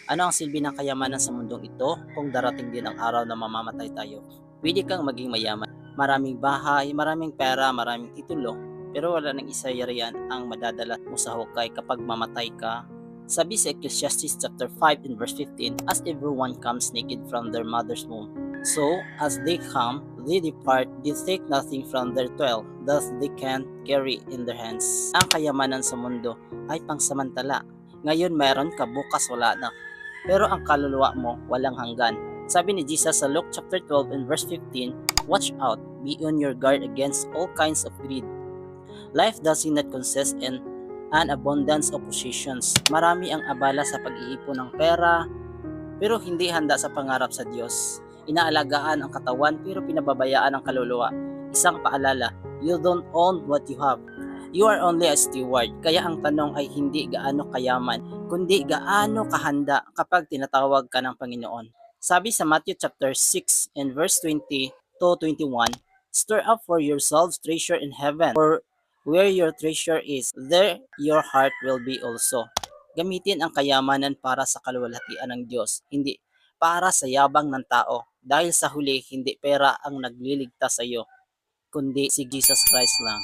Ano ang silbi ng kayamanan sa mundong ito kung darating din ang araw na mamamatay tayo? Pwede kang maging mayaman. Maraming bahay, maraming pera, maraming titulo, pero wala nang isa riyan ang madadala mo sa hukay kapag mamatay ka. Sabi sa Ecclesiastes chapter 5 and verse 15, as everyone comes naked from their mother's womb, so as they come, they depart, they take nothing from their toil, thus they can carry in their hands. Ang kayamanan sa mundo ay pangsamantala. Ngayon meron ka, bukas wala na. Pero ang kaluluwa mo walang hanggan. Sabi ni Jesus sa Luke chapter 12 and verse 15, watch out, be on your guard against all kinds of greed. Life does not consist in an abundance of possessions. Marami ang abala sa pag-iipon ng pera, pero hindi handa sa pangarap sa Diyos. Inaalagaan ang katawan pero pinababayaan ang kaluluwa. Isang paalala, you don't own what you have. You are only a steward. Kaya ang tanong ay hindi gaano kayaman, kundi gaano kahanda kapag tinatawag ka ng Panginoon. Sabi sa Matthew chapter 6 and verse 20 to 21, stir up for yourselves treasure in heaven, for where your treasure is, there your heart will be also. Gamitin ang kayamanan para sa kaluwalhatian ng Diyos, hindi para sa yabang ng tao. Dahil sa huli, hindi pera ang nagliligtas sa iyo, kundi si Jesus Christ lang.